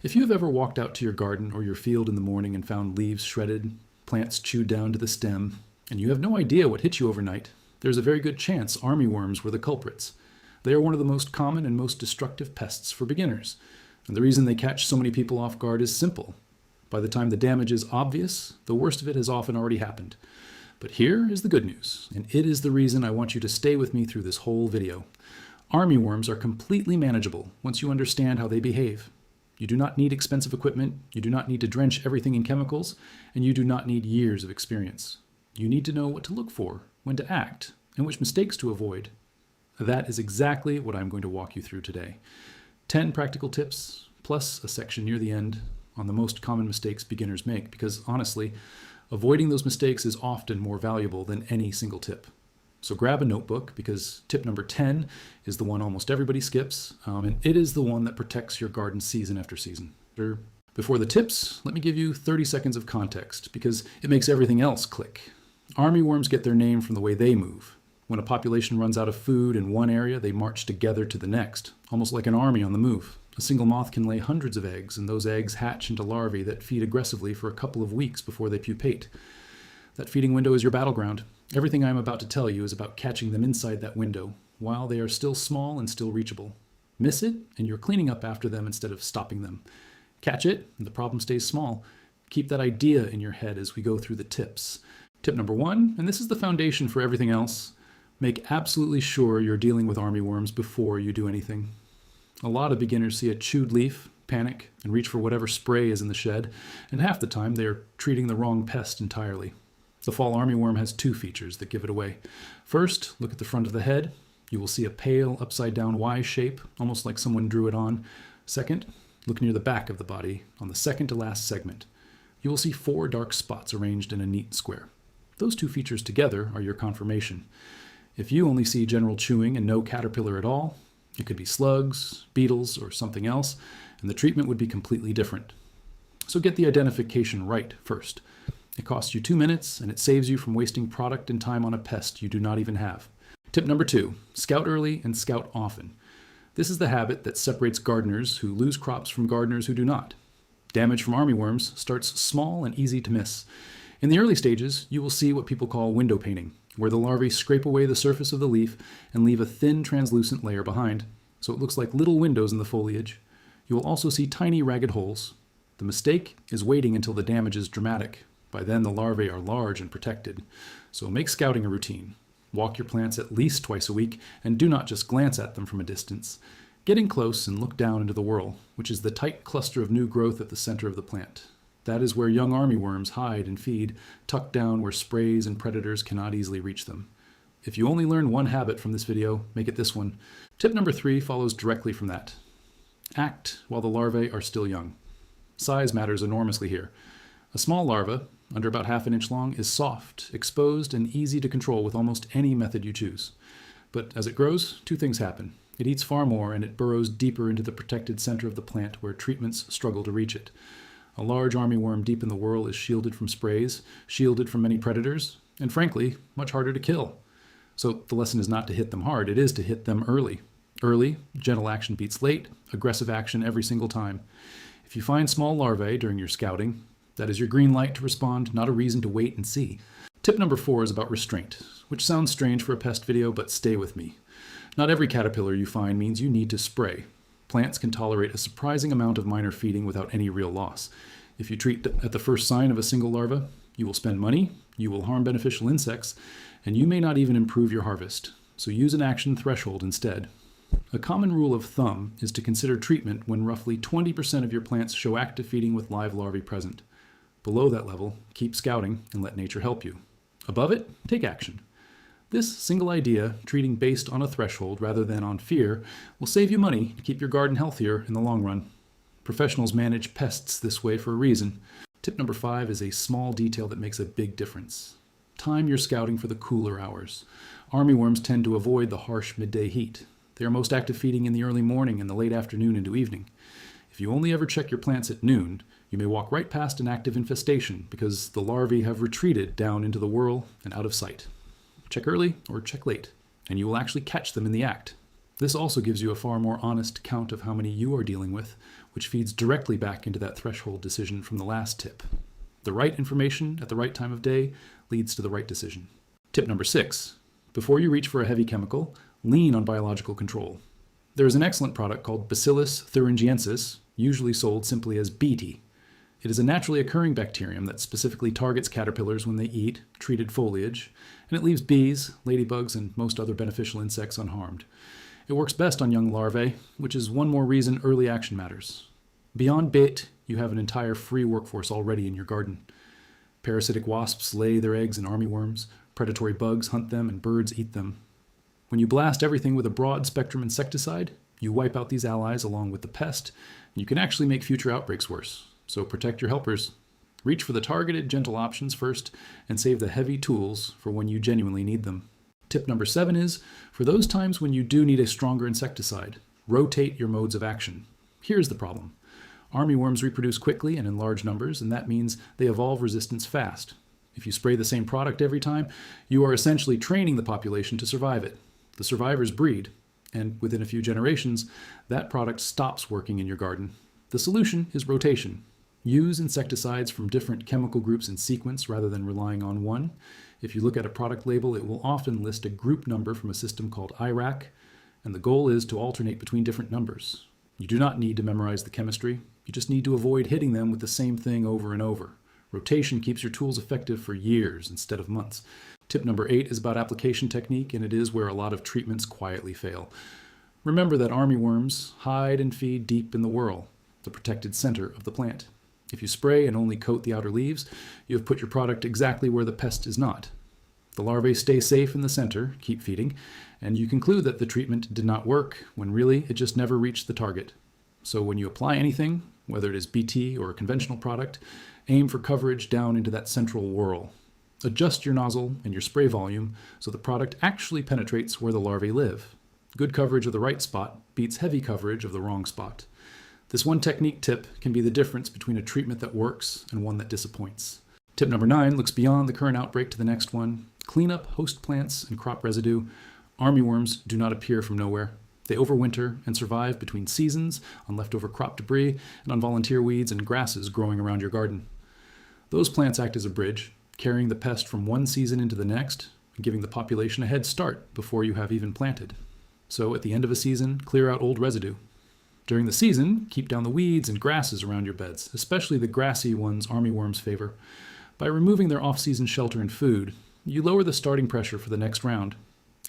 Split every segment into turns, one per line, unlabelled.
If you have ever walked out to your garden or your field in the morning and found leaves shredded, plants chewed down to the stem, and you have no idea what hit you overnight, there's a very good chance armyworms were the culprits. They are one of the most common and most destructive pests for beginners. And the reason they catch so many people off guard is simple. By the time the damage is obvious, the worst of it has often already happened. But here is the good news, and it is the reason I want you to stay with me through this whole video. Armyworms are completely manageable once you understand how they behave. You do not need expensive equipment, you do not need to drench everything in chemicals, and you do not need years of experience. You need to know what to look for, when to act, and which mistakes to avoid. That is exactly what I'm going to walk you through today. 10 practical tips, plus a section near the end on the most common mistakes beginners make, because honestly, avoiding those mistakes is often more valuable than any single tip. So grab a notebook, because tip number 10 is the one almost everybody skips, and it is the one that protects your garden season after season. Before the tips, let me give you 30 seconds of context, because it makes everything else click. Armyworms get their name from the way they move. When a population runs out of food in one area, they march together to the next, almost like an army on the move. A single moth can lay hundreds of eggs, and those eggs hatch into larvae that feed aggressively for a couple of weeks before they pupate. That feeding window is your battleground. Everything I'm about to tell you is about catching them inside that window, while they are still small and still reachable. Miss it, and you're cleaning up after them instead of stopping them. Catch it, and the problem stays small. Keep that idea in your head as we go through the tips. Tip number 1, and this is the foundation for everything else, make absolutely sure you're dealing with armyworms before you do anything. A lot of beginners see a chewed leaf, panic, and reach for whatever spray is in the shed, and half the time they are treating the wrong pest entirely. The fall armyworm has 2 features that give it away. First, look at the front of the head. You will see a pale, upside-down Y shape, almost like someone drew it on. Second, look near the back of the body, on the second to last segment. You will see 4 dark spots arranged in a neat square. Those 2 features together are your confirmation. If you only see general chewing and no caterpillar at all, it could be slugs, beetles, or something else, and the treatment would be completely different. So get the identification right first. It costs you 2 minutes, and it saves you from wasting product and time on a pest you do not even have. Tip number 2, scout early and scout often. This is the habit that separates gardeners who lose crops from gardeners who do not. Damage from armyworms starts small and easy to miss. In the early stages, you will see what people call window painting, where the larvae scrape away the surface of the leaf and leave a thin translucent layer behind, so it looks like little windows in the foliage. You will also see tiny ragged holes. The mistake is waiting until the damage is dramatic. By then the larvae are large and protected. So make scouting a routine. Walk your plants at least twice a week, and do not just glance at them from a distance. Get in close and look down into the whorl, which is the tight cluster of new growth at the center of the plant. That is where young armyworms hide and feed, tucked down where sprays and predators cannot easily reach them. If you only learn one habit from this video, make it this one. Tip number 3 follows directly from that. Act while the larvae are still young. Size matters enormously here. A small larva, under about half an inch long, is soft, exposed, and easy to control with almost any method you choose. But as it grows, 2 things happen. It eats far more, and it burrows deeper into the protected center of the plant where treatments struggle to reach it. A large armyworm deep in the whorl is shielded from sprays, shielded from many predators, and frankly, much harder to kill. So the lesson is not to hit them hard, it is to hit them early. Early, gentle action beats late, aggressive action every single time. If you find small larvae during your scouting, that is your green light to respond, not a reason to wait and see. Tip number 4 is about restraint, which sounds strange for a pest video, but stay with me. Not every caterpillar you find means you need to spray. Plants can tolerate a surprising amount of minor feeding without any real loss. If you treat at the first sign of a single larva, you will spend money, you will harm beneficial insects, and you may not even improve your harvest. So use an action threshold instead. A common rule of thumb is to consider treatment when roughly 20% of your plants show active feeding with live larvae present. Below that level, keep scouting and let nature help you. Above it, take action. This single idea, treating based on a threshold rather than on fear, will save you money to keep your garden healthier in the long run. Professionals manage pests this way for a reason. Tip number 5 is a small detail that makes a big difference. Time your scouting for the cooler hours. Armyworms tend to avoid the harsh midday heat. They are most active feeding in the early morning and the late afternoon into evening. If you only ever check your plants at noon, you may walk right past an active infestation because the larvae have retreated down into the whorl and out of sight. Check early or check late, and you will actually catch them in the act. This also gives you a far more honest count of how many you are dealing with, which feeds directly back into that threshold decision from the last tip. The right information at the right time of day leads to the right decision. Tip number 6. Before you reach for a heavy chemical, lean on biological control. There is an excellent product called Bacillus thuringiensis, usually sold simply as Bt. It is a naturally occurring bacterium that specifically targets caterpillars when they eat treated foliage, and it leaves bees, ladybugs, and most other beneficial insects unharmed. It works best on young larvae, which is one more reason early action matters. Beyond bait, you have an entire free workforce already in your garden. Parasitic wasps lay their eggs in armyworms, predatory bugs hunt them, and birds eat them. When you blast everything with a broad spectrum insecticide, you wipe out these allies along with the pest, and you can actually make future outbreaks worse. So protect your helpers. Reach for the targeted, gentle options first, and save the heavy tools for when you genuinely need them. Tip number 7 is, for those times when you do need a stronger insecticide, rotate your modes of action. Here's the problem. Armyworms reproduce quickly and in large numbers, and that means they evolve resistance fast. If you spray the same product every time, you are essentially training the population to survive it. The survivors breed, and within a few generations, that product stops working in your garden. The solution is rotation. Use insecticides from different chemical groups in sequence rather than relying on one. If you look at a product label, it will often list a group number from a system called IRAC, and the goal is to alternate between different numbers. You do not need to memorize the chemistry. You just need to avoid hitting them with the same thing over and over. Rotation keeps your tools effective for years instead of months. Tip number 8 is about application technique, and it is where a lot of treatments quietly fail. Remember that armyworms hide and feed deep in the whorl, the protected center of the plant. If you spray and only coat the outer leaves, you have put your product exactly where the pest is not. The larvae stay safe in the center, keep feeding, and you conclude that the treatment did not work when really it just never reached the target. So when you apply anything, whether it is Bt or a conventional product, aim for coverage down into that central whorl. Adjust your nozzle and your spray volume so the product actually penetrates where the larvae live. Good coverage of the right spot beats heavy coverage of the wrong spot. This one technique tip can be the difference between a treatment that works and one that disappoints. Tip number 9 looks beyond the current outbreak to the next one. Clean up host plants and crop residue. Armyworms do not appear from nowhere. They overwinter and survive between seasons on leftover crop debris and on volunteer weeds and grasses growing around your garden. Those plants act as a bridge, carrying the pest from one season into the next and giving the population a head start before you have even planted. So at the end of a season, clear out old residue. During the season, keep down the weeds and grasses around your beds, especially the grassy ones armyworms favor. By removing their off-season shelter and food, you lower the starting pressure for the next round.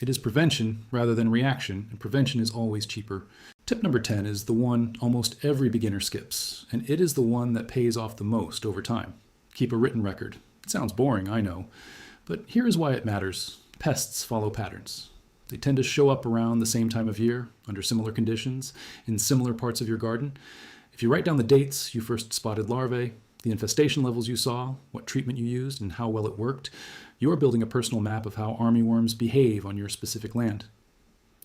It is prevention rather than reaction, and prevention is always cheaper. Tip number 10 is the one almost every beginner skips, and it is the one that pays off the most over time. Keep a written record. It sounds boring, I know, but here is why it matters. Pests follow patterns. They tend to show up around the same time of year, under similar conditions, in similar parts of your garden. If you write down the dates you first spotted larvae, the infestation levels you saw, what treatment you used, and how well it worked, you are building a personal map of how armyworms behave on your specific land.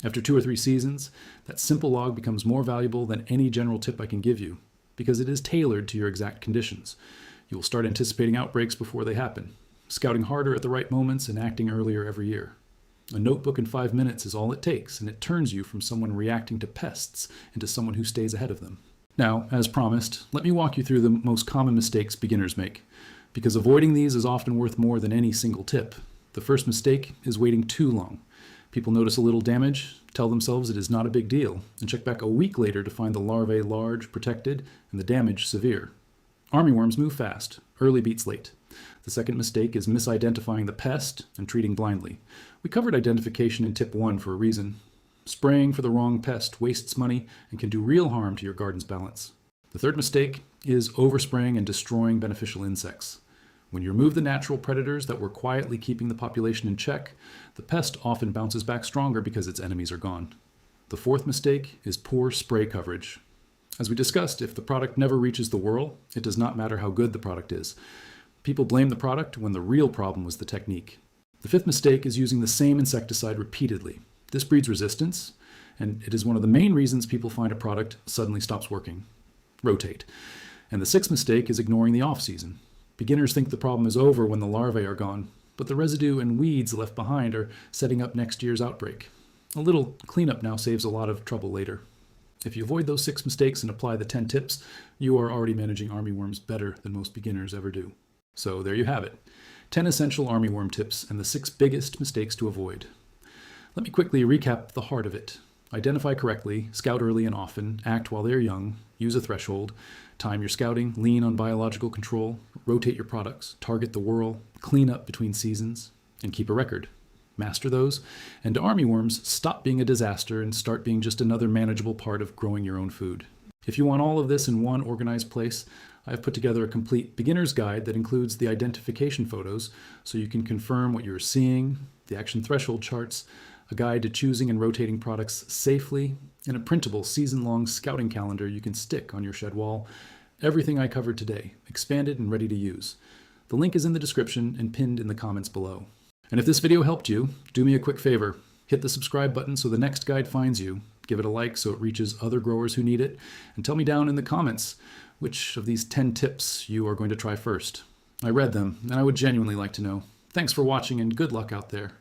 After 2 or 3 seasons, that simple log becomes more valuable than any general tip I can give you, because it is tailored to your exact conditions. You will start anticipating outbreaks before they happen, scouting harder at the right moments and acting earlier every year. A notebook in 5 minutes is all it takes, and it turns you from someone reacting to pests into someone who stays ahead of them. Now, as promised, let me walk you through the most common mistakes beginners make, because avoiding these is often worth more than any single tip. The first mistake is waiting too long. People notice a little damage, tell themselves it is not a big deal, and check back a week later to find the larvae large, protected, and the damage severe. Armyworms move fast. Early beats late. The second mistake is misidentifying the pest and treating blindly. We covered identification in tip 1 for a reason. Spraying for the wrong pest wastes money and can do real harm to your garden's balance. The third mistake is overspraying and destroying beneficial insects. When you remove the natural predators that were quietly keeping the population in check, the pest often bounces back stronger because its enemies are gone. The fourth mistake is poor spray coverage. As we discussed, if the product never reaches the whorl, it does not matter how good the product is. People blame the product when the real problem was the technique. The fifth mistake is using the same insecticide repeatedly. This breeds resistance, and it is one of the main reasons people find a product suddenly stops working. Rotate. And the sixth mistake is ignoring the off-season. Beginners think the problem is over when the larvae are gone, but the residue and weeds left behind are setting up next year's outbreak. A little cleanup now saves a lot of trouble later. If you avoid those 6 mistakes and apply the 10 tips, you are already managing armyworms better than most beginners ever do. So there you have it. 10 essential armyworm tips and the 6 biggest mistakes to avoid. Let me quickly recap the heart of it. Identify correctly, scout early and often, act while they're young, use a threshold, time your scouting, lean on biological control, rotate your products, target the whirl, clean up between seasons, and keep a record. Master those, and to armyworms, stop being a disaster and start being just another manageable part of growing your own food. If you want all of this in one organized place, I have put together a complete beginner's guide that includes the identification photos so you can confirm what you're seeing, the action threshold charts, a guide to choosing and rotating products safely, and a printable season-long scouting calendar you can stick on your shed wall. Everything I covered today, expanded and ready to use. The link is in the description and pinned in the comments below. And if this video helped you, do me a quick favor. Hit the subscribe button so the next guide finds you. Give it a like so it reaches other growers who need it. And tell me down in the comments which of these 10 tips you are going to try first. I read them, and I would genuinely like to know. Thanks for watching and good luck out there.